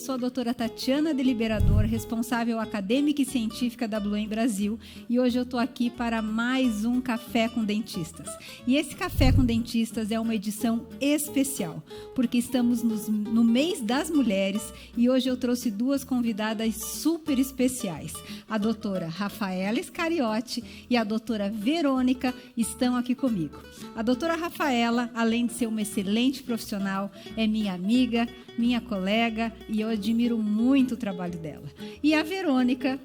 sou a doutora Tatiana Deliberador, responsável acadêmica e científica da Bluen Brasil, e hoje eu estou aqui para mais um Café com Dentistas. E esse Café com Dentistas é uma edição especial, porque estamos no mês das mulheres e hoje eu trouxe duas convidadas super especiais. A doutora Rafaela Scariotti e a doutora Verônica estão aqui comigo. A doutora Rafaela, além de ser uma excelente profissional, é minha amiga, minha colega, e eu admiro muito o trabalho dela. E a Verônica,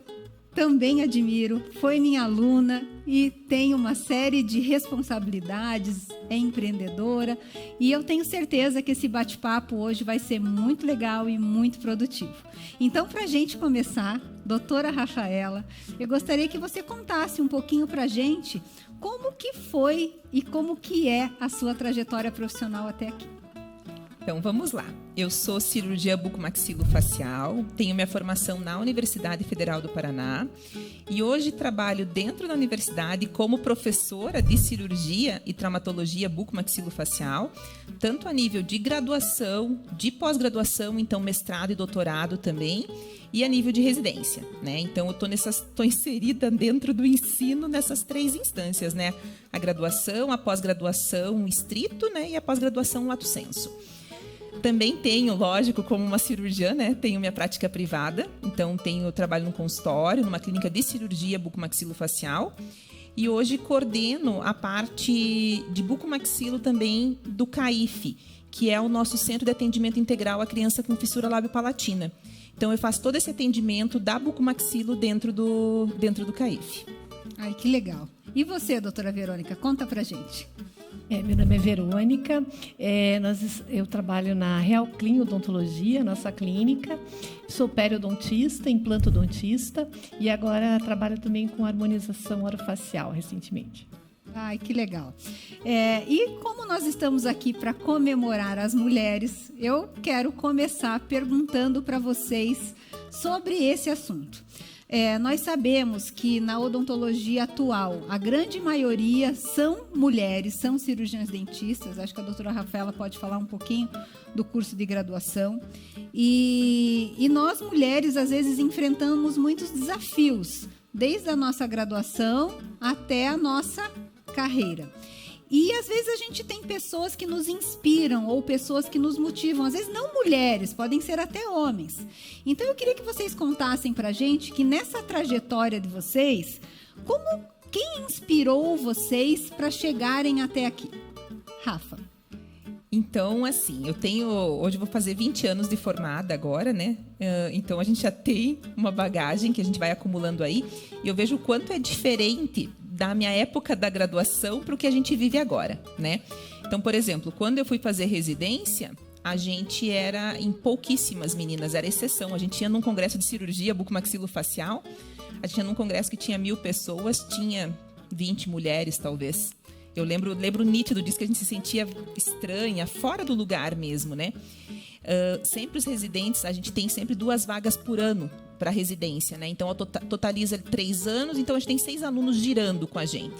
também admiro, foi minha aluna e tem uma série de responsabilidades, é empreendedora, e eu tenho certeza que esse bate-papo hoje vai ser muito legal e muito produtivo. Então, para a gente começar, doutora Rafaela, eu gostaria que você contasse um pouquinho para a gente como que foi e como que é a sua trajetória profissional até aqui. Então, vamos lá. Eu sou cirurgia bucomaxilofacial, tenho minha formação na Universidade Federal do Paraná e hoje trabalho dentro da universidade como professora de cirurgia e traumatologia bucomaxilofacial, tanto a nível de graduação, de pós-graduação, então mestrado e doutorado também, e a nível de residência, né? Então, eu estou inserida dentro do ensino nessas três instâncias, né? A graduação, a pós-graduação estrito, né? E a pós-graduação lato sensu. Também tenho, lógico, como uma cirurgiã, né? Tenho minha prática privada, então trabalho num consultório, numa clínica de cirurgia bucomaxilofacial e hoje coordeno a parte de bucomaxilo também do CAIF, que é o nosso Centro de Atendimento Integral à Criança com Fissura Lábio-Palatina. Então, eu faço todo esse atendimento da bucomaxilo dentro do CAIF. Ai, que legal. E você, doutora Verônica, conta pra gente. Meu nome é Verônica, eu trabalho na Real Clean Odontologia, nossa clínica, sou periodontista, implantodontista e agora trabalho também com harmonização orofacial recentemente. Ai, que legal. E como nós estamos aqui para comemorar as mulheres, eu quero começar perguntando para vocês sobre esse assunto. Nós sabemos que na odontologia atual, a grande maioria são mulheres, são cirurgiãs dentistas. Acho que a doutora Rafaela pode falar um pouquinho do curso de graduação. E nós, mulheres, às vezes enfrentamos muitos desafios, desde a nossa graduação até a nossa carreira. E às vezes a gente tem pessoas que nos inspiram ou pessoas que nos motivam, às vezes não mulheres, podem ser até homens. Então eu queria que vocês contassem pra gente que nessa trajetória de vocês, quem inspirou vocês para chegarem até aqui? Rafa. Então, assim, hoje eu vou fazer 20 anos de formada agora, né? Então, a gente já tem uma bagagem que a gente vai acumulando aí. E eu vejo o quanto é diferente da minha época da graduação para o que a gente vive agora, né? Então, por exemplo, quando eu fui fazer residência, a gente era em pouquíssimas meninas, era exceção. A gente ia num congresso de cirurgia bucomaxilofacial, a gente ia num congresso que tinha 1000 pessoas, tinha 20 mulheres, talvez. Eu lembro nítido disso, que a gente se sentia estranha, fora do lugar mesmo, né? Sempre os residentes, a gente tem sempre 2 vagas por ano para residência, né? Então, totaliza 3 anos, então a gente tem 6 alunos girando com a gente.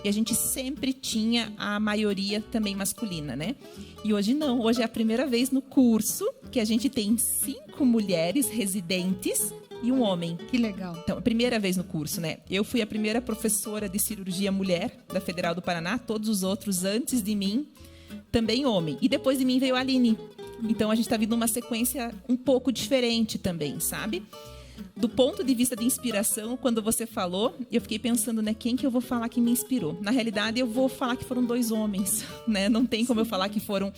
E a gente sempre tinha a maioria também masculina, né? E hoje não, hoje é a primeira vez no curso que a gente tem 5 mulheres residentes e um homem. Que legal. Então, a primeira vez no curso, né? Eu fui a primeira professora de cirurgia mulher da Federal do Paraná, todos os outros antes de mim, também homem. E depois de mim veio a Aline. Então, a gente está vindo numa sequência um pouco diferente também, sabe? Do ponto de vista de inspiração, quando você falou, eu fiquei pensando, né, quem que eu vou falar que me inspirou? Na realidade, eu vou falar que foram 2 homens, né? Não tem como eu falar que foram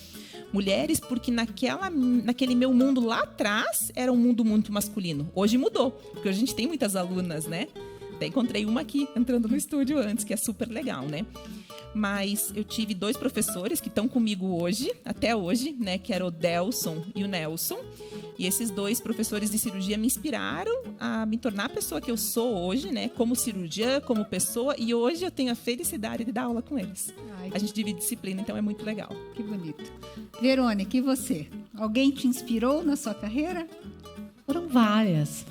mulheres, porque naquele meu mundo lá atrás era um mundo muito masculino. Hoje mudou, porque hoje a gente tem muitas alunas, né? Até encontrei uma aqui entrando no estúdio antes, que é super legal, né? Mas eu tive 2 professores que estão comigo hoje, até hoje, né? Que eram o Delson e o Nelson. E esses 2 professores de cirurgia me inspiraram a me tornar a pessoa que eu sou hoje, né? Como cirurgiã, como pessoa. E hoje eu tenho a felicidade de dar aula com eles. A gente divide disciplina, então é muito legal. Que bonito. Verônica, e você? Alguém te inspirou na sua carreira? Foram São várias.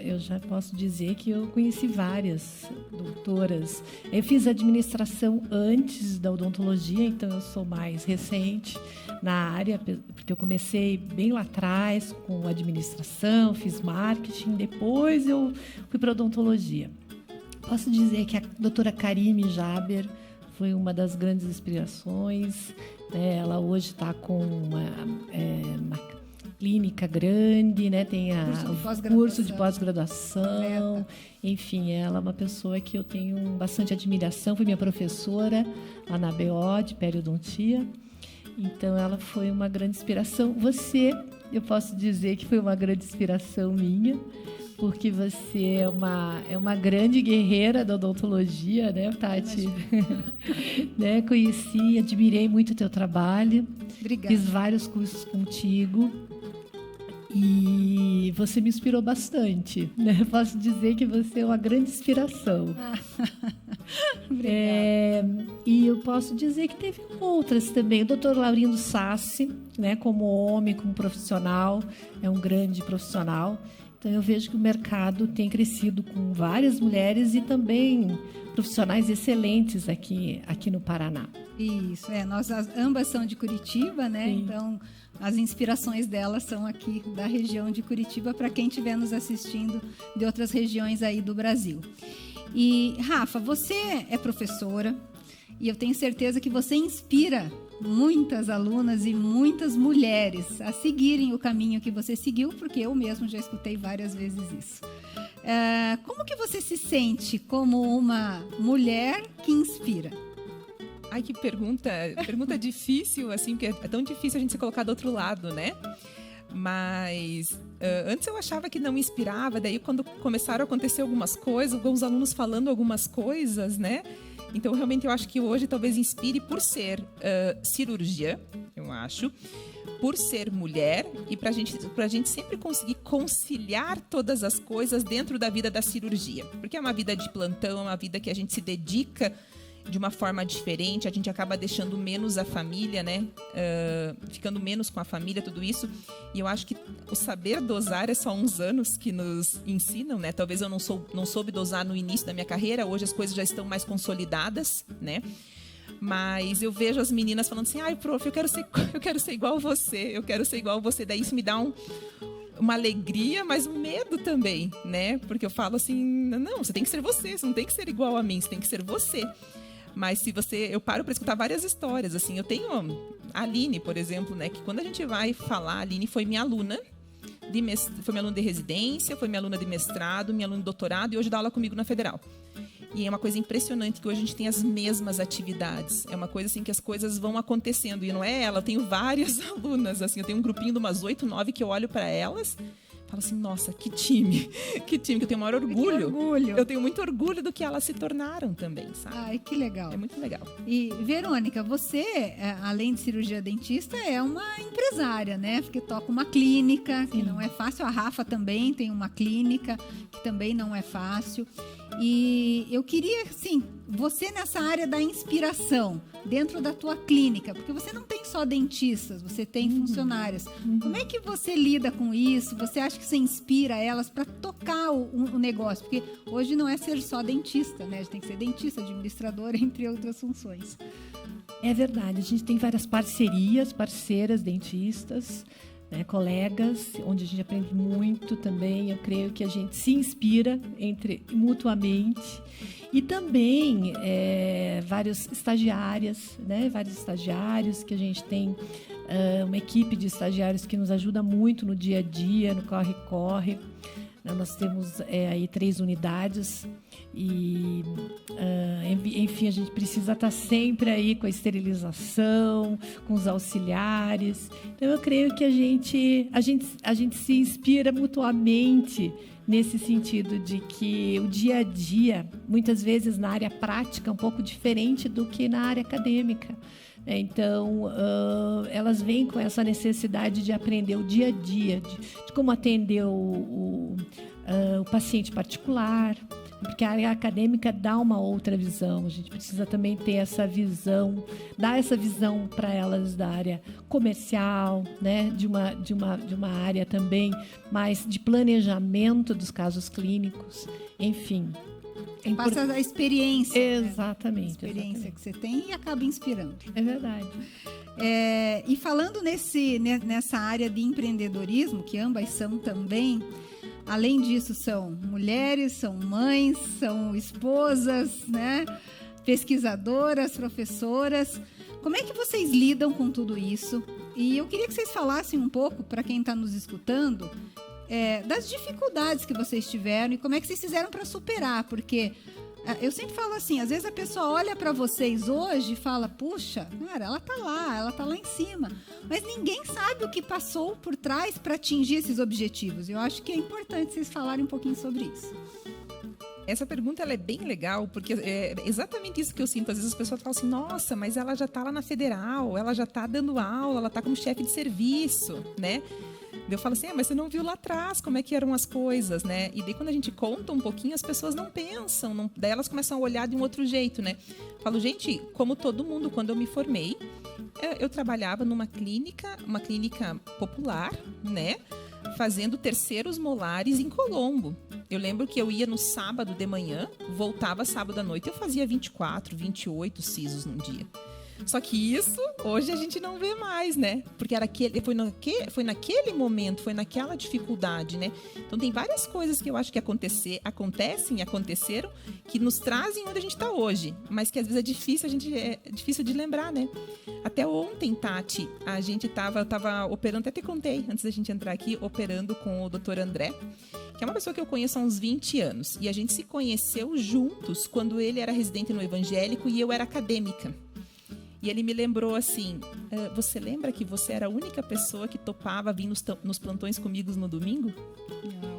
Eu já posso dizer que eu conheci várias doutoras. Eu fiz administração antes da odontologia, então eu sou mais recente na área, porque eu comecei bem lá atrás com administração, fiz marketing, depois eu fui para odontologia. Posso dizer que a doutora Karime Jaber foi uma das grandes inspirações. Ela hoje está com uma clínica grande, né? Tem o curso de pós-graduação. Enfim, ela é uma pessoa que eu tenho bastante admiração. Foi minha professora lá na BO de periodontia. Então, ela foi uma grande inspiração. Você, eu posso dizer que foi uma grande inspiração minha, porque você é uma grande guerreira da odontologia, né, Tati? Né? Conheci, admirei muito o teu trabalho. Obrigada. Fiz vários cursos contigo e você me inspirou bastante, né? Posso dizer que você é uma grande inspiração. E eu posso dizer que teve outras também. O Dr. Laurindo Sassi, né, como homem, como profissional, é um grande profissional. Então, eu vejo que o mercado tem crescido com várias mulheres e também profissionais excelentes aqui no Paraná. Isso, nós ambas são de Curitiba, né? Sim. Então, as inspirações delas são aqui da região de Curitiba, para quem estiver nos assistindo de outras regiões aí do Brasil. E, Rafa, você é professora e eu tenho certeza que você inspira muitas alunas e muitas mulheres a seguirem o caminho que você seguiu, porque eu mesmo já escutei várias vezes isso. Como que você se sente como uma mulher que inspira? Ai, que pergunta difícil, assim, porque é tão difícil a gente se colocar do outro lado, né? Mas antes eu achava que não me inspirava, daí quando começaram a acontecer algumas coisas, alguns alunos falando algumas coisas, né? Então, realmente, eu acho que hoje talvez inspire por ser cirurgiã, eu acho, por ser mulher e pra gente sempre conseguir conciliar todas as coisas dentro da vida da cirurgia. Porque é uma vida de plantão, é uma vida que a gente se dedica de uma forma diferente, a gente acaba deixando menos a família, né? Ficando menos com a família, tudo isso. E eu acho que o saber dosar é só uns anos que nos ensinam, né? Talvez eu não soube dosar no início da minha carreira, hoje as coisas já estão mais consolidadas, né? Mas eu vejo as meninas falando assim, ai, prof, eu quero ser igual você, daí isso me dá uma alegria, mas um medo também, né? Porque eu falo assim, não, você tem que ser você não tem que ser igual a mim, você tem que ser você. Mas eu paro para escutar várias histórias, assim, eu tenho a Aline, por exemplo, né, que quando a gente vai falar, a Aline foi minha aluna de residência, foi minha aluna de mestrado, minha aluna de doutorado e hoje dá aula comigo na Federal. E é uma coisa impressionante que hoje a gente tem as mesmas atividades. É uma coisa assim que as coisas vão acontecendo. E não é ela, eu tenho várias alunas, assim, eu tenho um grupinho de umas 8, 9 que eu olho para elas falo assim, nossa, que time, que eu tenho o maior orgulho. Eu tenho muito orgulho do que elas se tornaram também, sabe? Ai, que legal. É muito legal. E, Verônica, você, além de cirurgia dentista, é uma empresária, né? Porque toca uma clínica, que não é fácil. A Rafa também tem uma clínica, que também não é fácil. E eu queria, assim, você nessa área da inspiração, dentro da tua clínica, porque você não tem só dentistas, você tem funcionários. Como é que você lida com isso? Você acha que você inspira elas para tocar o negócio? Porque hoje não é ser só dentista, né? A gente tem que ser dentista, administrador, entre outras funções. É verdade, a gente tem várias parceiras dentistas, né, colegas, onde a gente aprende muito também. Eu creio que a gente se inspira mutuamente. E também vários estagiários que a gente tem, uma equipe de estagiários que nos ajuda muito no dia a dia, no corre-corre. Nós temos aí 3 unidades e, enfim, a gente precisa estar sempre aí com a esterilização, com os auxiliares. Então, eu creio que a gente se inspira mutuamente nesse sentido de que o dia a dia, muitas vezes na área prática, é um pouco diferente do que na área acadêmica. Então, elas vêm com essa necessidade de aprender o dia a dia, de como atender o paciente particular, porque a área acadêmica dá uma outra visão. A gente precisa também ter essa visão, dar essa visão para elas da área comercial, né? de uma área também mais de planejamento dos casos clínicos, enfim. Passa a experiência. Exatamente. A experiência exatamente. que você tem e acaba inspirando. É verdade. E falando nessa área de empreendedorismo, que ambas são também, além disso, são mulheres, são mães, são esposas, né? Pesquisadoras, professoras. Como é que vocês lidam com tudo isso? E eu queria que vocês falassem um pouco, para quem está nos escutando, das dificuldades que vocês tiveram e como é que vocês fizeram para superar, porque eu sempre falo assim, às vezes a pessoa olha para vocês hoje e fala, puxa, cara, ela tá lá em cima, mas ninguém sabe o que passou por trás para atingir esses objetivos. Eu acho que é importante vocês falarem um pouquinho sobre isso. Essa pergunta ela é bem legal, porque é exatamente isso que eu sinto. Às vezes as pessoas falam assim, nossa, mas ela já está lá na federal, ela já está dando aula, ela está como chefe de serviço, né? Eu falo assim, mas você não viu lá atrás como é que eram as coisas, né? E daí quando a gente conta um pouquinho, as pessoas não pensam, daí elas começam a olhar de um outro jeito, né? Falo, gente, como todo mundo, quando eu me formei, eu trabalhava numa clínica, uma clínica popular, né? Fazendo terceiros molares em Colombo. Eu lembro que eu ia no sábado de manhã, voltava sábado à noite, eu fazia 24, 28 sisos num dia. Só que isso, hoje a gente não vê mais, né? Porque foi naquele momento, foi naquela dificuldade, né? Então tem várias coisas que eu acho que acontecem e aconteceram que nos trazem onde a gente está hoje. Mas que às vezes é difícil de lembrar, né? Até ontem, Tati, eu tava operando, até te contei, antes da gente entrar aqui, operando com o Dr. André, que é uma pessoa que eu conheço há uns 20 anos. E a gente se conheceu juntos quando ele era residente no evangélico e eu era acadêmica. E ele me lembrou assim, você lembra que você era a única pessoa que topava vir nos plantões comigo no domingo?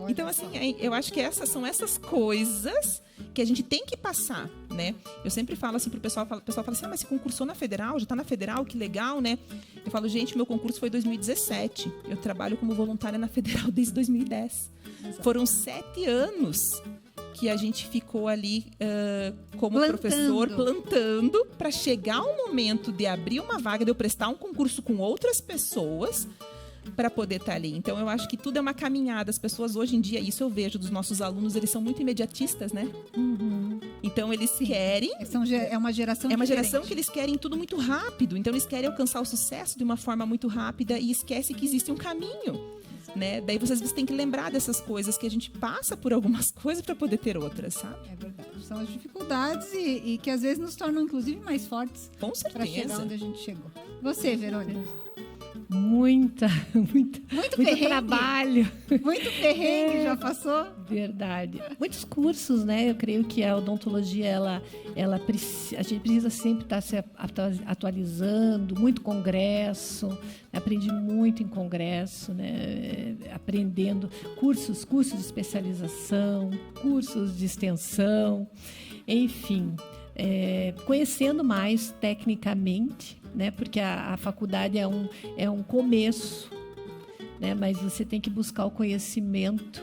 Então, assim, eu acho que são essas coisas que a gente tem que passar, né? Eu sempre falo assim pro pessoal, o pessoal fala assim, mas você concursou na Federal, já tá na Federal, que legal, né? Eu falo, gente, meu concurso foi em 2017. Eu trabalho como voluntária na Federal desde 2010. Exato. Foram 7 anos que a gente ficou ali como professor plantando para chegar o momento de abrir uma vaga, de eu prestar um concurso com outras pessoas para poder estar ali. Então, eu acho que tudo é uma caminhada. As pessoas hoje em dia, isso eu vejo dos nossos alunos, eles são muito imediatistas, né? Uhum. Então, eles querem... É uma geração É uma diferente. geração que eles querem tudo muito rápido. Então, eles querem alcançar o sucesso de uma forma muito rápida e esquecem que existe um caminho. Né? Daí vocês têm que lembrar dessas coisas, que a gente passa por algumas coisas para poder ter outras, sabe? É verdade. São as dificuldades e que às vezes nos tornam, inclusive, mais fortes. Com certeza. Para chegar onde a gente chegou. Você, Verônica? Muito perrengue. Trabalho. Muito perrengue, já passou? Verdade. Muitos cursos, né? Eu creio que a odontologia, a gente precisa sempre estar se atualizando, muito congresso. Aprendi muito em congresso, né? Aprendendo cursos de especialização, cursos de extensão, enfim, conhecendo mais tecnicamente, né? Porque a faculdade é um começo, né? Mas você tem que buscar o conhecimento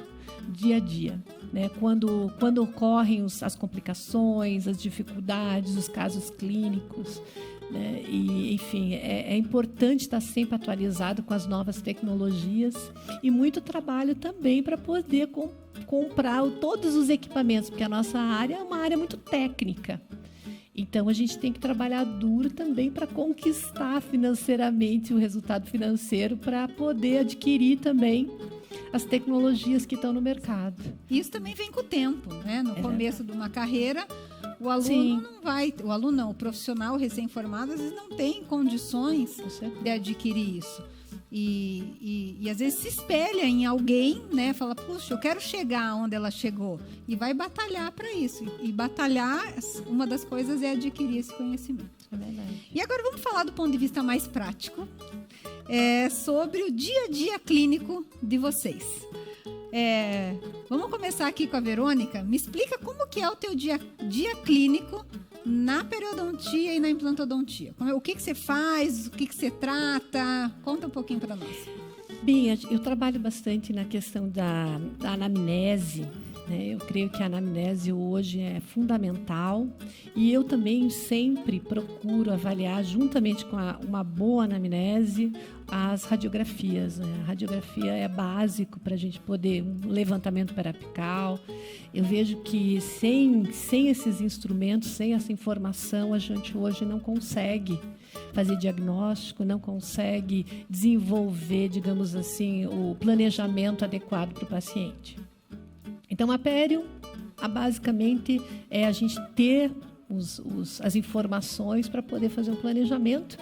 dia a dia, né? Quando ocorrem as complicações, as dificuldades, os casos clínicos, né? E, enfim, é importante estar sempre atualizado com as novas tecnologias e muito trabalho também para poder comprar todos os equipamentos, porque a nossa área é uma área muito técnica. Então, a gente tem que trabalhar duro também para conquistar financeiramente o resultado financeiro para poder adquirir também as tecnologias que estão no mercado. Isso também vem com o tempo, né? No começo de uma carreira, o aluno Sim. o profissional recém-formado, às vezes não tem condições de adquirir isso. E às vezes se espelha em alguém, né? Fala, puxa, eu quero chegar onde ela chegou. E vai batalhar para isso. E batalhar, uma das coisas é adquirir esse conhecimento. É verdade. E agora vamos falar do ponto de vista mais prático, sobre o dia a dia clínico de vocês. Vamos começar aqui com a Verônica. Me explica como que é o teu dia clínico na periodontia e na implantodontia. O que você faz, o que você trata? Conta um pouquinho para nós. Bem, eu trabalho bastante na questão da anamnese, né? Eu creio que a anamnese hoje é fundamental e eu também sempre procuro avaliar, juntamente com uma boa anamnese, as radiografias, né? A radiografia é básico para a gente poder, um levantamento periapical. Eu vejo que sem esses instrumentos, sem essa informação, a gente hoje não consegue fazer diagnóstico, não consegue desenvolver, digamos assim, o planejamento adequado para o paciente. Então, a pério, basicamente, é a gente ter as informações para poder fazer um planejamento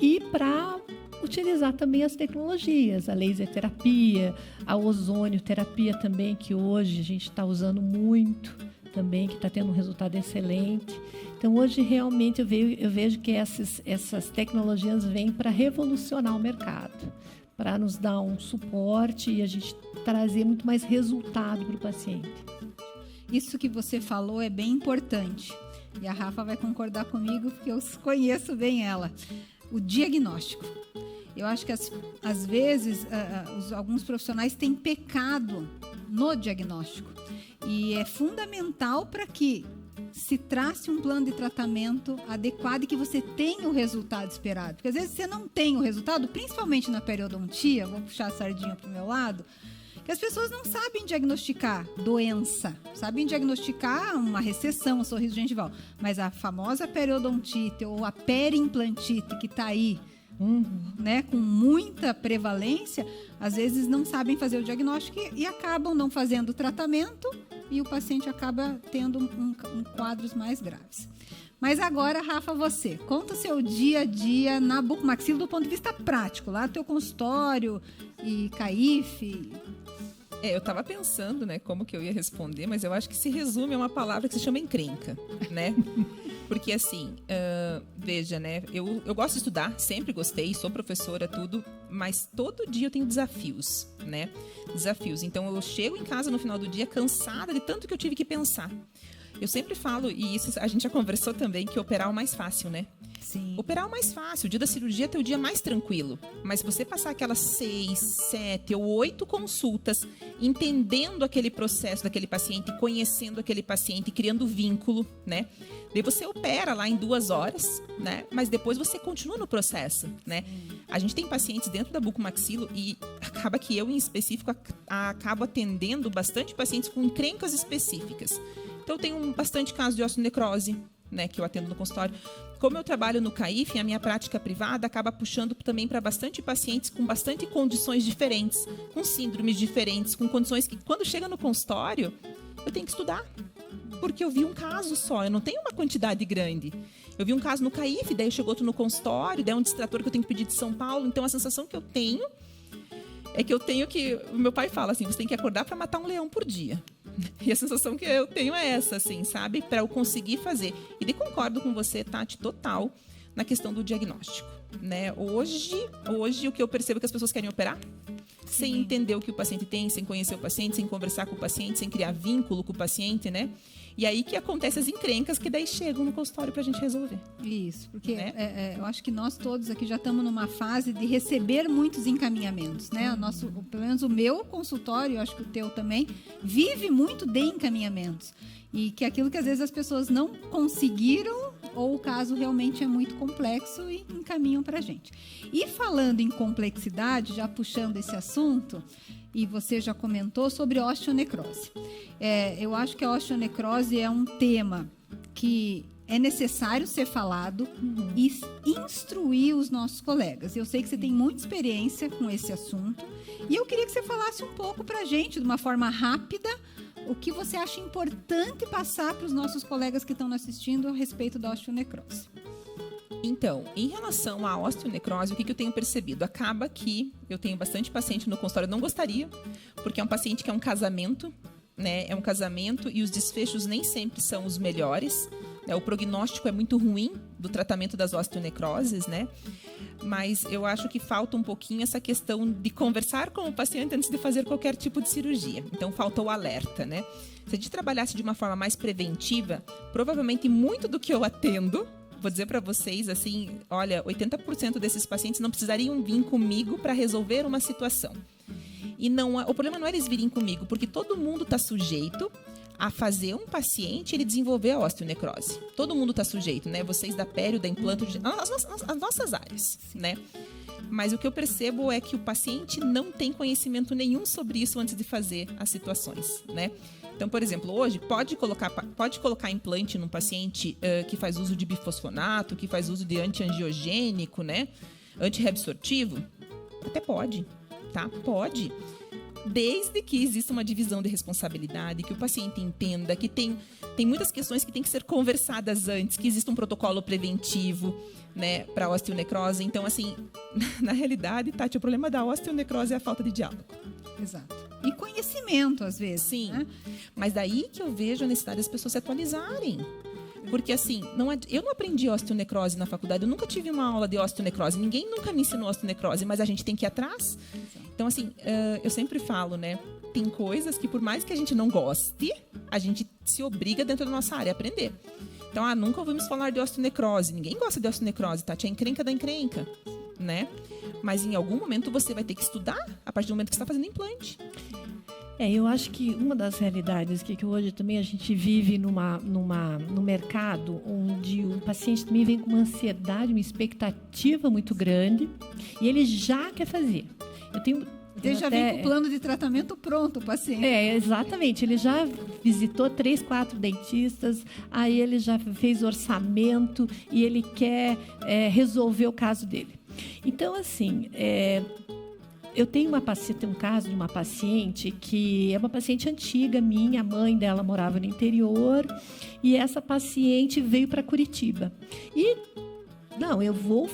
e para utilizar também as tecnologias, a laser terapia, a ozônio terapia também, que hoje a gente está usando muito também, que está tendo um resultado excelente. Então, hoje, realmente, eu vejo que essas tecnologias vêm para revolucionar o mercado, para nos dar um suporte e a gente trazer muito mais resultado para o paciente. Isso que você falou é bem importante. E a Rafa vai concordar comigo, porque eu conheço bem ela. O diagnóstico. Eu acho que, às vezes, alguns profissionais têm pecado no diagnóstico. E é fundamental para que se trace um plano de tratamento adequado e que você tenha o resultado esperado. Porque, às vezes, você não tem o resultado, principalmente na periodontia, vou puxar a sardinha para o meu lado, que as pessoas não sabem diagnosticar doença, sabem diagnosticar uma recessão, um sorriso gengival, mas a famosa periodontite ou a periimplantite que está aí, né, com muita prevalência, às vezes não sabem fazer o diagnóstico e acabam não fazendo o tratamento e o paciente acaba tendo quadros mais graves. Mas agora, Rafa, você, conta o seu dia a dia na bucomaxilo do ponto de vista prático, lá no teu consultório e CAIF. Eu estava pensando, né, como que eu ia responder, mas eu acho que se resume a uma palavra que se chama encrenca, né? Porque, assim, veja, né, eu gosto de estudar, sempre gostei, sou professora, tudo, mas todo dia eu tenho desafios, né? Desafios. Então, eu chego em casa no final do dia cansada de tanto que eu tive que pensar. Eu sempre falo, e isso a gente já conversou também, que operar é o mais fácil, né? Sim. Operar é o mais fácil, o dia da cirurgia é teu dia mais tranquilo. Mas se você passar aquelas 6, 7 ou 8 consultas, entendendo aquele processo daquele paciente, conhecendo aquele paciente, criando vínculo, né? Daí você opera lá em 2 horas, né? Mas depois você continua no processo, né? A gente tem pacientes dentro da bucomaxilo e acaba que eu, em específico, acabo atendendo bastante pacientes com encrencas específicas. Então, eu tenho bastante caso de osteonecrose, né, que eu atendo no consultório. Como eu trabalho no CAIF, a minha prática privada acaba puxando também para bastante pacientes com bastante condições diferentes, com síndromes diferentes, com condições que, quando chega no consultório, eu tenho que estudar. Porque eu vi um caso só, eu não tenho uma quantidade grande. Eu vi um caso no CAIF, daí chegou outro no consultório, daí é um distrator que eu tenho que pedir de São Paulo. Então, a sensação que eu tenho é que eu tenho que... O meu pai fala assim, você tem que acordar para matar um leão por dia. E a sensação que eu tenho é essa, assim, sabe? Para eu conseguir fazer. E daí concordo com você, Tati, total, na questão do diagnóstico, né? Hoje o que eu percebo é que as pessoas querem operar sem entender o que o paciente tem, sem conhecer o paciente, sem conversar com o paciente, sem criar vínculo com o paciente, né? E aí que acontecem as encrencas que daí chegam no consultório pra gente resolver. Isso, porque né? Eu acho que nós todos aqui já estamos numa fase de receber muitos encaminhamentos, né? Pelo menos o meu consultório, eu acho que o teu também, vive muito de encaminhamentos. E que aquilo que às vezes as pessoas não conseguiram, ou o caso realmente é muito complexo e encaminham pra gente. E falando em complexidade, já puxando esse assunto, e você já comentou sobre osteonecrose. Eu acho que a osteonecrose é um tema que é necessário ser falado e instruir os nossos colegas. Eu sei que você tem muita experiência com esse assunto e eu queria que você falasse um pouco para a gente, de uma forma rápida, o que você acha importante passar para os nossos colegas que estão nos assistindo a respeito da osteonecrose. Então, em relação à osteonecrose, o que eu tenho percebido? Acaba que eu tenho bastante paciente no consultório, eu não gostaria, porque é um paciente que é um casamento, né? É um casamento e os desfechos nem sempre são os melhores, né? O prognóstico é muito ruim do tratamento das osteonecroses, né? Mas eu acho que falta um pouquinho essa questão de conversar com o paciente antes de fazer qualquer tipo de cirurgia. Então, falta o alerta, né? Se a gente trabalhasse de uma forma mais preventiva, provavelmente muito do que eu atendo, vou dizer para vocês, assim, olha, 80% desses pacientes não precisariam vir comigo para resolver uma situação. E o problema não é eles virem comigo, porque todo mundo está sujeito a fazer um paciente ele desenvolver a osteonecrose. Todo mundo está sujeito, né? Vocês da pério, da implanto, as nossas áreas, né? Mas o que eu percebo é que o paciente não tem conhecimento nenhum sobre isso antes de fazer as situações, né? Então, por exemplo, hoje pode colocar implante num paciente que faz uso de bifosfonato, que faz uso de antiangiogênico, né? Antirreabsortivo? Até pode, tá? Pode. Desde que exista uma divisão de responsabilidade, que o paciente entenda que tem muitas questões que têm que ser conversadas antes, que exista um protocolo preventivo, né, para osteonecrose. Então, assim, na realidade, Tati, o problema da osteonecrose é a falta de diálogo. Exato. E conhecimento, às vezes. Sim, né? Mas daí que eu vejo a necessidade das pessoas se atualizarem. Porque, assim, eu não aprendi osteonecrose na faculdade, eu nunca tive uma aula de osteonecrose, ninguém nunca me ensinou osteonecrose, mas a gente tem que ir atrás. Então, assim, eu sempre falo, né, tem coisas que por mais que a gente não goste, a gente se obriga dentro da nossa área a aprender. Então, nunca ouvimos falar de osteonecrose, ninguém gosta de osteonecrose, tá? É a encrenca da encrenca, né? Mas em algum momento você vai ter que estudar a partir do momento que você está fazendo implante. Eu acho que uma das realidades que hoje também a gente vive no mercado onde o paciente também vem com uma ansiedade, uma expectativa muito grande e ele já quer fazer. Ele já vem com o plano de tratamento pronto, o paciente. Exatamente. Ele já visitou 3, 4 dentistas, aí ele já fez orçamento e ele quer resolver o caso dele. Então, assim, eu tenho um caso de uma paciente que é uma paciente antiga minha, a mãe dela morava no interior e essa paciente veio para Curitiba. E, não, eu vou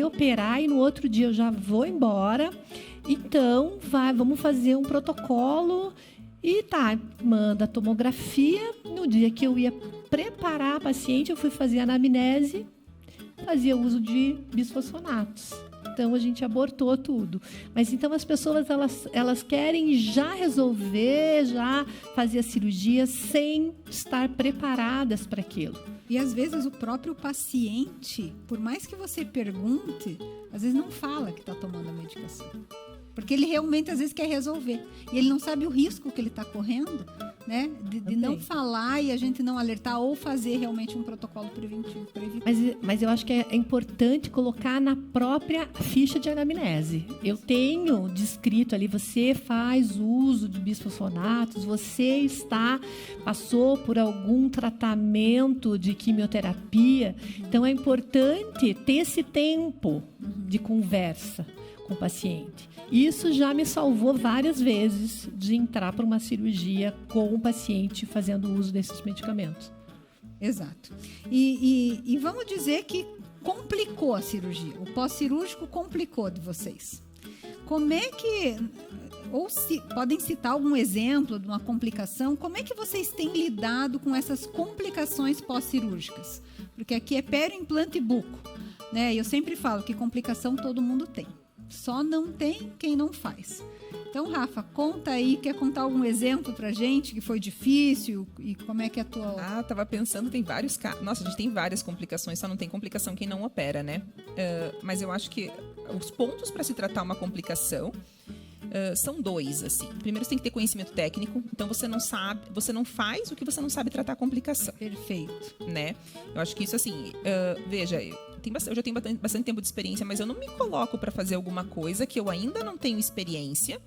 operar e no outro dia eu já vou embora, então vamos fazer um protocolo e manda a tomografia. No dia que eu ia preparar a paciente, eu fui fazer a anamnese, fazia uso de bisfosfonatos. Então, a gente abortou tudo. Mas, então, as pessoas, elas querem já resolver, já fazer a cirurgia sem estar preparadas para aquilo. E, às vezes, o próprio paciente, por mais que você pergunte, às vezes não fala que está tomando a medicação. Porque ele realmente, às vezes, quer resolver. E ele não sabe o risco que ele está correndo, né? De não falar e a gente não alertar ou fazer realmente um protocolo preventivo para evitar. Mas eu acho que é importante colocar na própria ficha de anamnese. Eu tenho descrito ali, você faz uso de bisfosfonatos, você passou por algum tratamento de quimioterapia. Então, é importante ter esse tempo de conversa com o paciente. Isso já me salvou várias vezes de entrar para uma cirurgia com o paciente fazendo uso desses medicamentos. Exato. E vamos dizer que complicou a cirurgia. O pós-cirúrgico complicou de vocês. Como é que... podem citar algum exemplo de uma complicação? Como é que vocês têm lidado com essas complicações pós-cirúrgicas? Porque aqui é pério, implante e buco, né? Eu sempre falo que complicação todo mundo tem. Só não tem quem não faz. Então, Rafa, conta aí, quer contar algum exemplo pra gente que foi difícil e como é que é a tua... Tava pensando, tem vários casos. Nossa, a gente tem várias complicações, só não tem complicação quem não opera, né? Mas eu acho que os pontos para se tratar uma complicação são 2, assim. Primeiro, você tem que ter conhecimento técnico, então você não faz o que você não sabe tratar a complicação. Perfeito. Né? Eu acho que isso, assim, veja, eu já tenho bastante tempo de experiência, mas eu não me coloco para fazer alguma coisa que eu ainda não tenho experiência,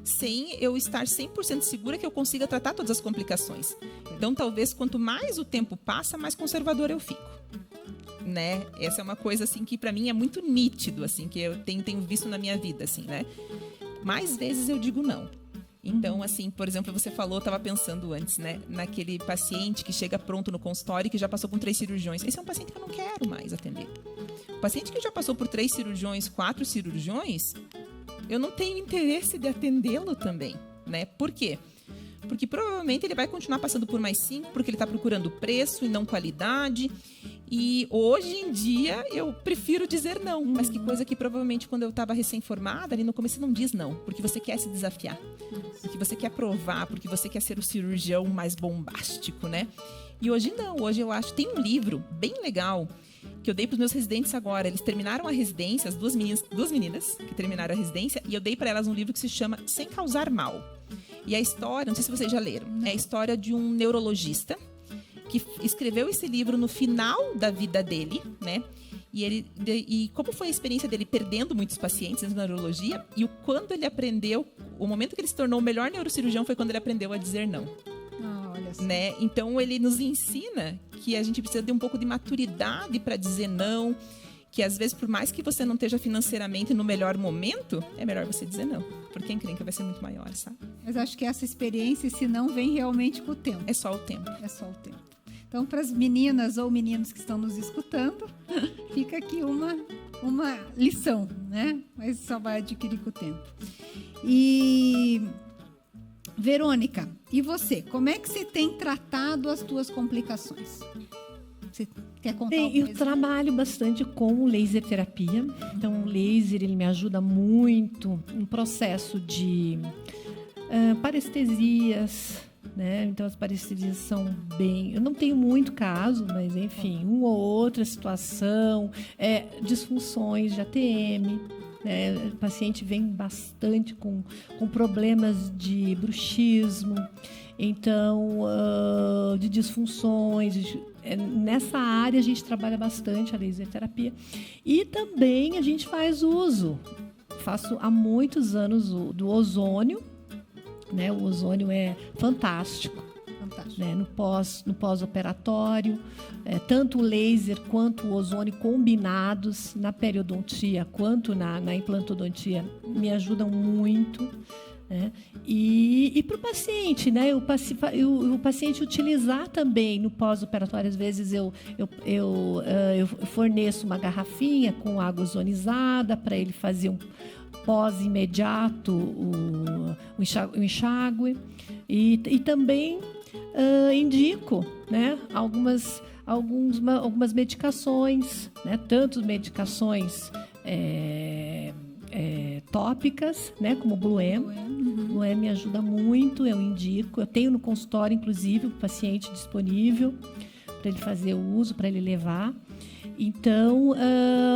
sem eu estar 100% segura que eu consiga tratar todas as complicações. Então, talvez, quanto mais o tempo passa, mais conservadora eu fico. Né? Essa é uma coisa, assim, que para mim é muito nítido, assim, que eu tenho visto na minha vida, assim, né? Mais vezes eu digo não. Então, assim, por exemplo, você falou, eu estava pensando antes, né? Naquele paciente que chega pronto no consultório e que já passou por 3 cirurgiões. Esse é um paciente que eu não quero mais atender. O paciente que já passou por 3 cirurgiões, 4 cirurgiões, eu não tenho interesse de atendê-lo também, né? Por quê? Porque provavelmente ele vai continuar passando por mais 5, porque ele está procurando preço e não qualidade. E hoje em dia eu prefiro dizer não, mas que coisa que provavelmente quando eu estava recém-formada, ali no começo você não diz não, porque você quer se desafiar, porque você quer provar, porque você quer ser o cirurgião mais bombástico, né? E hoje não, hoje eu acho, tem um livro bem legal que eu dei para os meus residentes agora. Eles terminaram a residência, as duas meninas que terminaram a residência, e eu dei para elas um livro que se chama Sem Causar Mal. E a história, não sei se vocês já leram, é a história de um neurologista que escreveu esse livro no final da vida dele, né? E como foi a experiência dele perdendo muitos pacientes na neurologia, e quando ele aprendeu, o momento que ele se tornou o melhor neurocirurgião foi quando ele aprendeu a dizer não. Olha só. Né? Então ele nos ensina que a gente precisa de um pouco de maturidade para dizer não, que às vezes, por mais que você não esteja financeiramente no melhor momento, é melhor você dizer não, porque a encrenca vai ser muito maior, sabe? Mas acho que essa experiência, se não, vem realmente com o tempo. É só o tempo. É só o tempo. Então, para as meninas ou meninos que estão nos escutando, fica aqui uma lição, né? Mas só vai adquirir com o tempo. E, Verônica, e você? Como é que você tem tratado as tuas complicações? Você quer contar alguma coisa? Eu trabalho bastante com laser terapia. Então, o laser ele me ajuda muito no processo de parestesias, né? Então, as parestesias são bem... Eu não tenho muito caso, mas, enfim, uma ou outra situação, disfunções de ATM, né? O paciente vem bastante com problemas de bruxismo, então, de disfunções. Nessa área, a gente trabalha bastante a laser terapia. E também a gente faz uso, faço há muitos anos do ozônio, né? O ozônio é fantástico. Né? No pós-operatório, tanto o laser quanto o ozônio combinados na periodontia quanto na implantodontia me ajudam muito. Né? E para o paciente, né? O paciente utilizar também no pós-operatório, às vezes eu forneço uma garrafinha com água ozonizada para ele fazer um pós-imediato, o enxágue, e também indico, né, algumas medicações, né, tanto medicações tópicas, né, como o Bluem. O Bluem me ajuda muito, eu indico. Eu tenho no consultório, inclusive, o paciente disponível para ele fazer o uso, para ele levar. Então,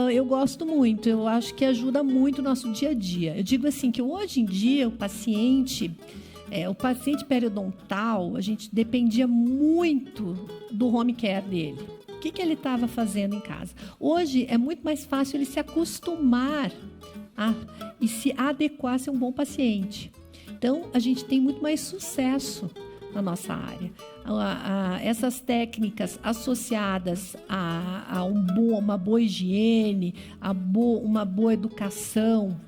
eu gosto muito, eu acho que ajuda muito o nosso dia a dia. Eu digo assim, que hoje em dia o paciente periodontal, a gente dependia muito do home care dele. O que ele estava fazendo em casa? Hoje é muito mais fácil ele se acostumar e se adequar a ser um bom paciente. Então, a gente tem muito mais sucesso na nossa área. Essas técnicas associadas a uma boa higiene, uma boa educação,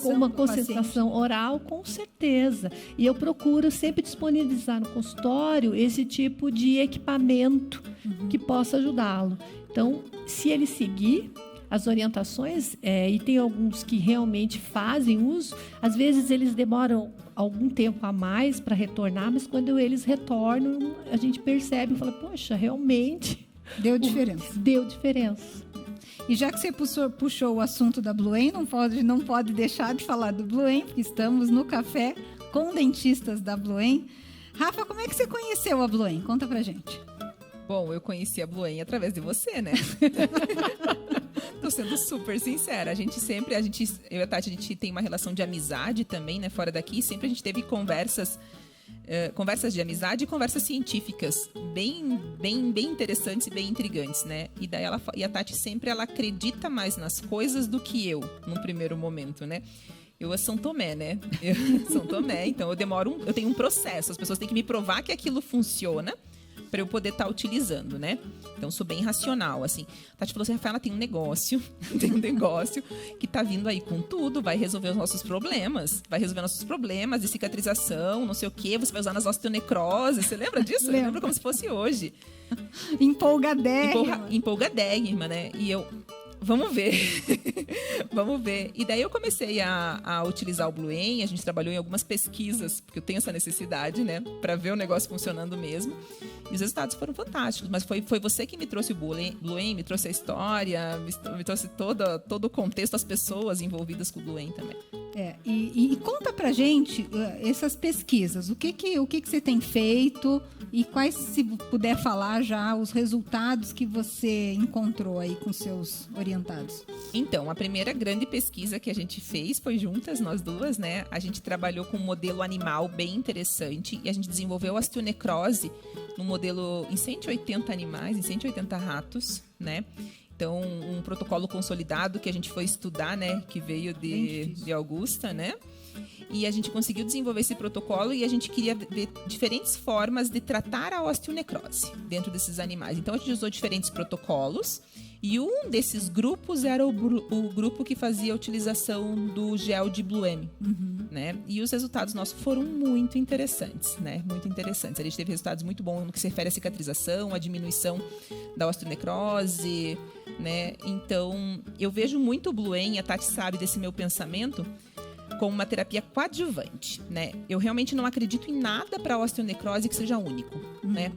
uma conscientização oral, com certeza. E eu procuro sempre disponibilizar no consultório esse tipo de equipamento que possa ajudá-lo. Então, se ele seguir as orientações, e tem alguns que realmente fazem uso, às vezes eles demoram algum tempo a mais para retornar, mas quando eles retornam, a gente percebe e fala, poxa, realmente... Deu diferença. Deu diferença. E já que você puxou o assunto da Bluem, não pode deixar de falar do Bluem, porque estamos no café com dentistas da Bluem. Rafa, como é que você conheceu a Bluem? Conta pra gente. Bom, eu conheci a Bluem através de você, né? Tô sendo super sincera. Eu e a Tati, a gente tem uma relação de amizade também, né? Fora daqui, sempre a gente teve conversas de amizade e conversas científicas bem interessantes e bem intrigantes, né? E daí a Tati sempre ela acredita mais nas coisas do que eu, num primeiro momento, né? Eu sou São Tomé, né? São Tomé, então eu tenho um processo. As pessoas têm que me provar que aquilo funciona para eu poder estar utilizando, né? Então, sou bem racional, assim. A Tati falou assim, Rafaela, tem um negócio que tá vindo aí com tudo, vai resolver os nossos problemas, de cicatrização, não sei o quê, você vai usar nas osteonecrose, você lembra disso? Eu lembro como se fosse hoje. Empolgadérrima, né? E eu... Vamos ver. Vamos ver. E daí eu comecei a utilizar o Bluem, a gente trabalhou em algumas pesquisas, porque eu tenho essa necessidade, né, para ver o negócio funcionando mesmo. E os resultados foram fantásticos, mas foi você que me trouxe o Bluem, me trouxe a história, me trouxe todo o contexto, as pessoas envolvidas com o Bluem também. E conta pra gente essas pesquisas, o que você tem feito e quais, se puder falar já, os resultados que você encontrou aí com seus orientados. Então, a primeira grande pesquisa que a gente fez foi juntas, nós duas, né? A gente trabalhou com um modelo animal bem interessante e a gente desenvolveu osteonecrose no modelo em 180 animais, em 180 ratos, né? Então, um protocolo consolidado que a gente foi estudar, né? Que veio de Augusta, né? E a gente conseguiu desenvolver esse protocolo e a gente queria ver diferentes formas de tratar a osteonecrose dentro desses animais. Então, a gente usou diferentes protocolos e um desses grupos era o grupo que fazia a utilização do gel de Bluem, né? E os resultados nossos foram muito interessantes, né? Muito interessantes. A gente teve resultados muito bons no que se refere à cicatrização, à diminuição da osteonecrose, né? Então, eu vejo muito o Bluem, a Tati sabe desse meu pensamento, como uma terapia coadjuvante, né? Eu realmente não acredito em nada para osteonecrose que seja único, né?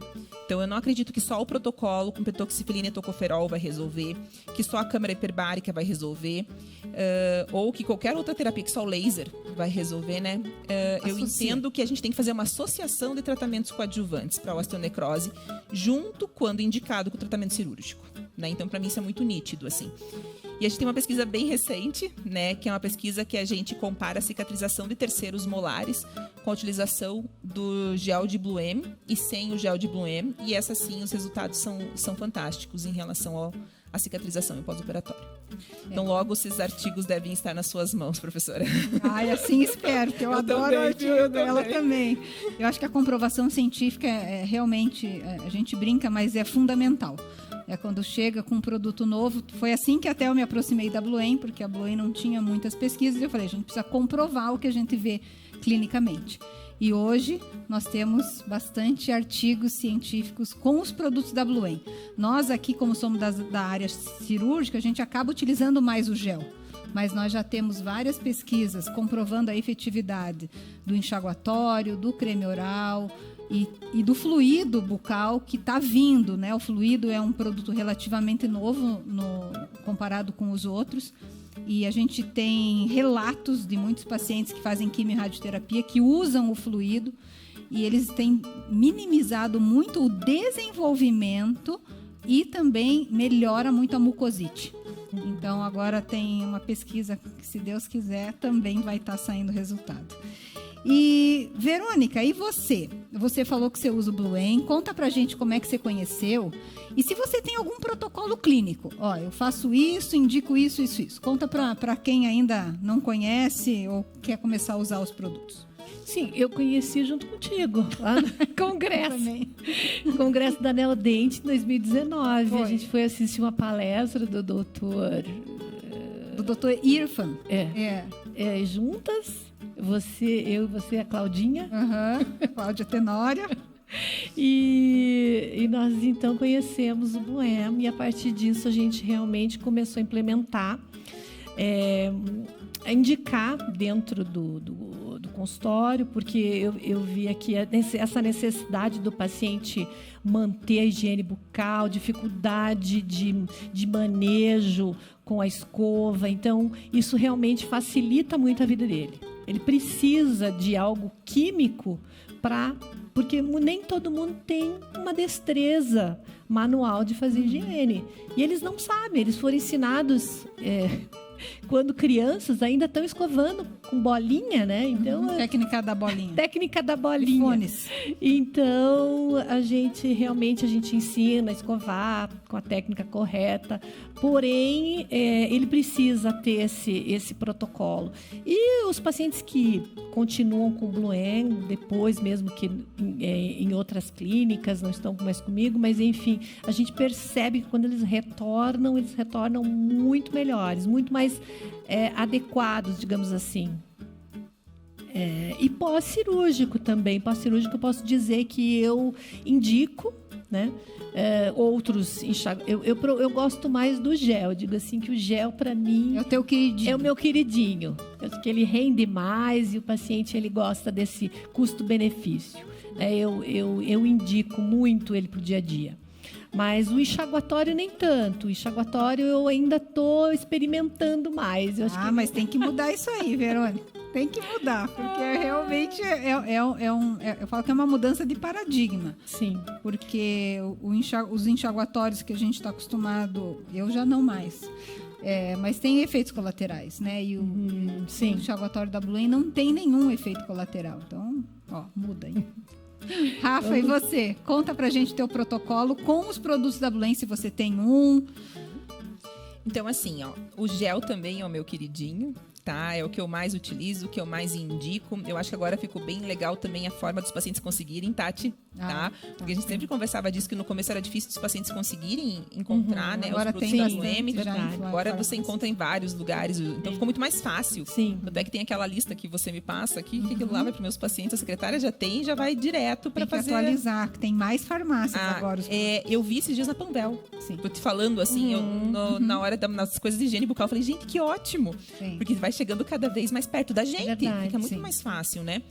Então, eu não acredito que só o protocolo com petoxifilina e tocoferol vai resolver, que só a câmara hiperbárica vai resolver, ou que qualquer outra terapia, que só o laser vai resolver, né? Eu entendo que a gente tem que fazer uma associação de tratamentos coadjuvantes para osteonecrose, junto, quando indicado, com o tratamento cirúrgico, né? Então, para mim, isso é muito nítido, assim. E a gente tem uma pesquisa bem recente, né, que é uma pesquisa que a gente compara a cicatrização de terceiros molares com a utilização do gel de Bluem e sem o gel de Bluem. E essa sim, os resultados são fantásticos em relação à cicatrização e pós-operatório. Então, logo, esses artigos devem estar nas suas mãos, professora. Ai, assim espero, que eu adoro também, o artigo dela também. Eu acho que a comprovação científica realmente, a gente brinca, mas é fundamental. É quando chega com um produto novo. Foi assim que até eu me aproximei da Bluem, porque a Bluem não tinha muitas pesquisas. E eu falei, a gente precisa comprovar o que a gente vê clinicamente. E hoje nós temos bastante artigos científicos com os produtos da Bluem. Nós aqui, como somos da área cirúrgica, a gente acaba utilizando mais o gel. Mas nós já temos várias pesquisas comprovando a efetividade do enxaguatório, do creme oral e do fluido bucal que está vindo, né? O fluido é um produto relativamente novo comparado com os outros. E a gente tem relatos de muitos pacientes que fazem quimio-radioterapia que usam o fluido e eles têm minimizado muito o desenvolvimento e também melhora muito a mucosite. Então, agora tem uma pesquisa que, se Deus quiser, também vai estar saindo resultado. E, Verônica, e você? Você falou que você usa o Bluem. Conta pra gente como é que você conheceu. E se você tem algum protocolo clínico. Ó, eu faço isso, indico isso, isso, isso. Conta pra quem ainda não conhece ou quer começar a usar os produtos. Sim, eu conheci junto contigo, lá no congresso. Congresso da Neodente, em 2019. Foi. A gente foi assistir uma palestra do doutor... Do doutor Irfan. Juntas, eu e você, a Claudinha. Cláudia Tenória. E nós, então, conhecemos o Bluem. E, a partir disso, a gente realmente começou a implementar, a indicar dentro do consultório, porque eu vi aqui essa necessidade do paciente manter a higiene bucal, dificuldade de manejo com a escova. Então, isso realmente facilita muito a vida dele. Ele precisa de algo químico porque nem todo mundo tem uma destreza manual de fazer higiene. E eles não sabem, eles foram ensinados... quando crianças ainda estão escovando com bolinha, né? Então, técnica da bolinha. Técnica da bolinha. Fones. Então, a gente ensina a escovar com a técnica correta. Porém, ele precisa ter esse protocolo. E os pacientes que continuam com o Bluem, depois mesmo que em outras clínicas, não estão mais comigo, mas enfim, a gente percebe que quando eles retornam muito melhores, muito mais adequados, digamos assim. E pós-cirúrgico também. Pós-cirúrgico eu posso dizer que eu indico, né? Outros eu gosto mais do gel. Eu digo assim que o gel, para mim, é o teu queridinho. É o meu queridinho. Eu acho que ele rende mais e o paciente ele gosta desse custo-benefício. Eu indico muito ele para o dia a dia. Mas o enxaguatório nem tanto. O enxaguatório eu ainda estou experimentando mais. Eu acho que... mas tem que mudar isso aí, Verônica. Tem que mudar, porque realmente eu falo que é uma mudança de paradigma. Sim. Porque os enxaguatórios que a gente está acostumado, eu já não mais. Mas tem efeitos colaterais, né? E o enxaguatório da Blue não tem nenhum efeito colateral. Então, muda aí. Rafa, e você? Conta pra gente teu protocolo com os produtos da Blue, se você tem um. Então, assim, o gel também é o meu queridinho, tá? É o que eu mais utilizo, o que eu mais indico. Eu acho que agora ficou bem legal também a forma dos pacientes conseguirem, Tati, tá? Porque a gente sempre conversava disso, que no começo era difícil dos pacientes conseguirem encontrar, né? Agora os produtos tem da bastante, Blue. Agora você encontra em vários lugares, então ficou muito mais fácil. Sim. Até que tem aquela lista que você me passa aqui, que aquilo lá vai para meus pacientes, a secretária já tem e já vai direto para fazer. Tem que atualizar, que tem mais farmácias agora. Eu vi esses dias na Panvel. Sim. Tô te falando assim, na hora das coisas de higiene bucal, eu falei, gente, que ótimo. Sim. Porque vai chegando cada vez mais perto da gente. Verdade, fica muito mais fácil, né?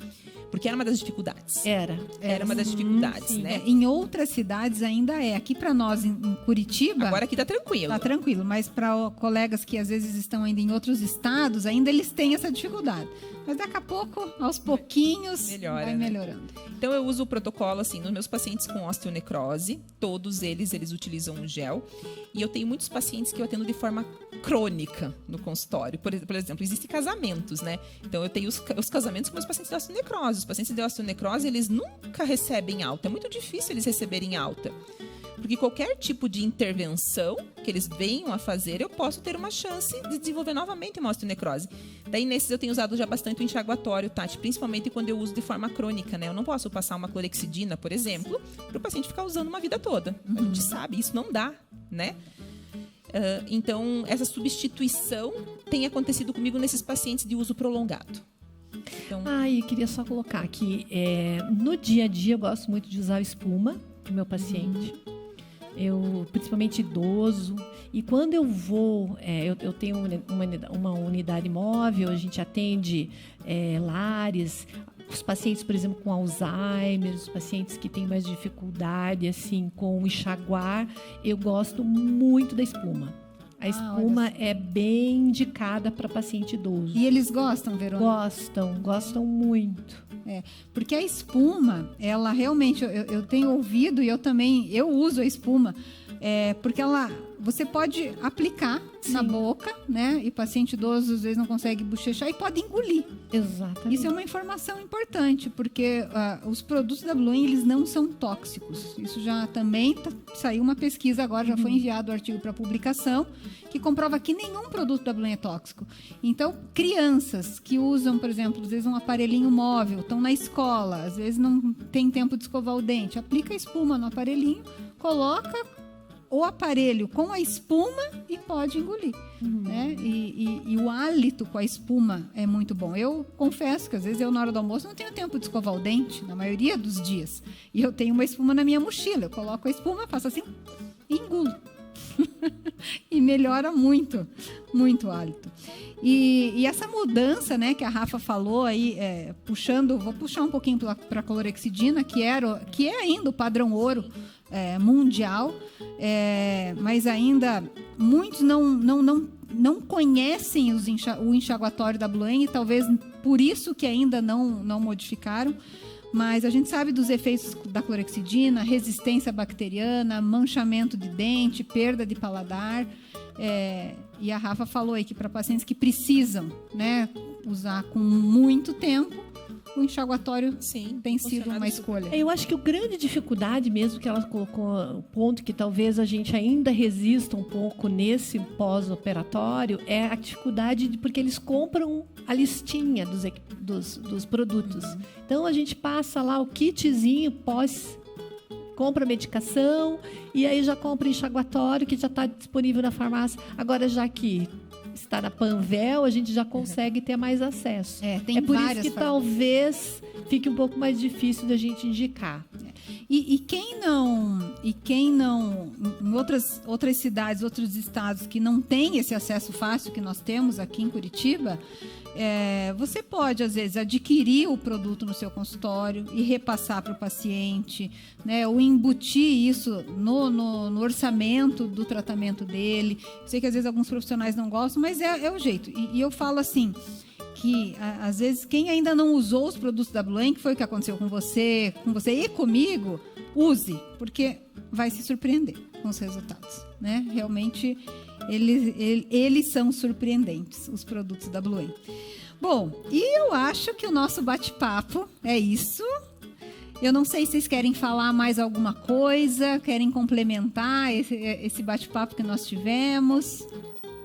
Porque era uma das dificuldades. Era uma das dificuldades, né? Em outras cidades ainda é. Aqui para nós, em Curitiba... Agora aqui tá tranquilo. Tá tranquilo, mas para colegas que às vezes estão ainda em outros estados, ainda eles têm essa dificuldade. Mas daqui a pouco, aos pouquinhos, vai melhorando. Então eu uso o protocolo assim nos meus pacientes com osteonecrose, todos eles utilizam um gel. E eu tenho muitos pacientes que eu atendo de forma crônica no consultório. Por exemplo, existem casamentos, né? Então eu tenho os casamentos com meus pacientes de osteonecrose. Os pacientes de osteonecrose, eles nunca recebem alta. É muito difícil eles receberem alta. Porque qualquer tipo de intervenção que eles venham a fazer, eu posso ter uma chance de desenvolver novamente uma osteonecrose. Daí, nesses, eu tenho usado já bastante o enxaguatório, Tati, principalmente quando eu uso de forma crônica, né? Eu não posso passar uma clorexidina, por exemplo, para o paciente ficar usando uma vida toda. A gente sabe, isso não dá, né? Então, essa substituição tem acontecido comigo nesses pacientes de uso prolongado. Então... eu queria só colocar aqui, no dia a dia eu gosto muito de usar espuma para o meu paciente. Eu, principalmente idoso, e quando eu vou, eu tenho uma unidade móvel, a gente atende lares, os pacientes, por exemplo, com Alzheimer, os pacientes que têm mais dificuldade assim, com enxaguar, eu gosto muito da espuma. A espuma é bem indicada para paciente idoso. E eles gostam, Verônica? Gostam muito. Porque a espuma, ela realmente, eu tenho ouvido e eu uso a espuma, porque você pode aplicar na boca, né? E o paciente idoso às vezes não consegue bochechar e pode engolir. Exatamente. Isso é uma informação importante, porque os produtos da Blue, eles não são tóxicos. Isso já também saiu uma pesquisa agora, já foi enviado o artigo para publicação, que comprova que nenhum produto da Blue é tóxico. Então, crianças que usam, por exemplo, às vezes um aparelhinho móvel, estão na escola, às vezes não tem tempo de escovar o dente, aplica a espuma no aparelhinho, coloca o aparelho com a espuma e pode engolir. Né? E o hálito com a espuma é muito bom. Eu confesso que às vezes na hora do almoço não tenho tempo de escovar o dente, na maioria dos dias. E eu tenho uma espuma na minha mochila. Eu coloco a espuma, faço assim e engulo. E melhora muito, muito o hálito. E essa mudança, né, que a Rafa falou aí, vou puxar um pouquinho para a clorexidina, que é ainda o padrão ouro mundial, mas ainda muitos não conhecem o enxaguatório da Blue, e talvez por isso que ainda não modificaram. Mas a gente sabe dos efeitos da clorexidina, resistência bacteriana, manchamento de dente, perda de paladar. E a Rafa falou aí que para pacientes que precisam, né, usar com muito tempo, o enxaguatório tem sido uma escolha. Eu acho que a grande dificuldade mesmo que ela colocou, o ponto que talvez a gente ainda resista um pouco nesse pós-operatório, é a dificuldade porque eles compram a listinha dos produtos. Então, a gente passa lá o kitzinho compra medicação e aí já compra enxaguatório que já está disponível na farmácia. Agora, já que está na Panvel, a gente já consegue ter mais acesso. Tem por várias isso que talvez fique um pouco mais difícil da gente indicar. E quem não, em outras cidades, outros estados que não tem esse acesso fácil que nós temos aqui em Curitiba, você pode, às vezes, adquirir o produto no seu consultório e repassar para o paciente, né? Ou embutir isso no orçamento do tratamento dele. Sei que, às vezes, alguns profissionais não gostam, mas é o jeito. E eu falo assim, que, às vezes, quem ainda não usou os produtos da Bluen, que foi o que aconteceu com você e comigo, use, porque vai se surpreender com os resultados, né? Realmente, eles são surpreendentes, os produtos da Bluen. Bom, e eu acho que o nosso bate-papo é isso. Eu não sei se vocês querem falar mais alguma coisa, querem complementar esse bate-papo que nós tivemos.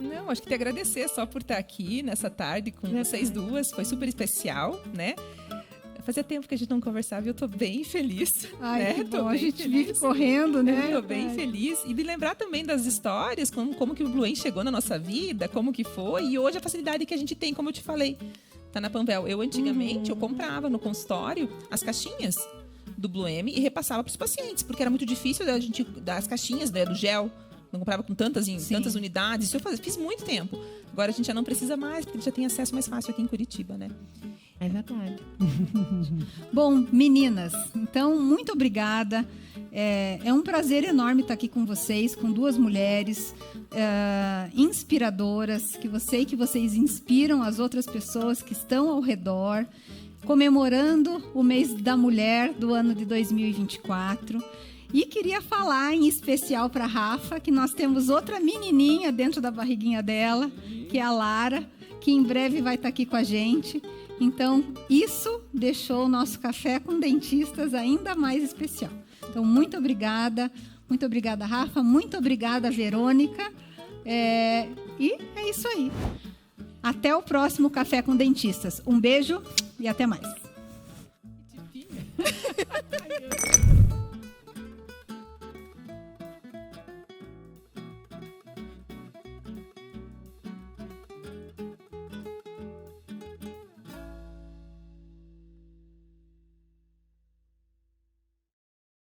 Não, acho que te agradecer só por estar aqui nessa tarde com vocês duas. Foi super especial, né? Fazia tempo que a gente não conversava e eu tô bem feliz. Ai, né? que bom. A gente vive correndo, né? Tô bem feliz. E de lembrar também das histórias, como que o Bluen chegou na nossa vida, como que foi. E hoje a facilidade que a gente tem, como eu te falei, tá na Panvel. Eu, antigamente, eu comprava no consultório as caixinhas do Bluen e repassava para os pacientes, porque era muito difícil a gente dar as caixinhas, né, do gel. Não comprava com tantas unidades. Isso eu fiz muito tempo. Agora a gente já não precisa mais, porque já tem acesso mais fácil aqui em Curitiba, né? É verdade. Bom, meninas, então, muito obrigada. É um prazer enorme estar aqui com vocês, com duas mulheres inspiradoras, que vocês inspiram as outras pessoas que estão ao redor, comemorando o mês da mulher do ano de 2024. E queria falar em especial para a Rafa, que nós temos outra menininha dentro da barriguinha dela, que é a Lara, que em breve vai estar aqui com a gente. Então, isso deixou o nosso Café com Dentistas ainda mais especial. Então, muito obrigada, Rafa, muito obrigada, Verônica. E é isso aí. Até o próximo Café com Dentistas. Um beijo e até mais.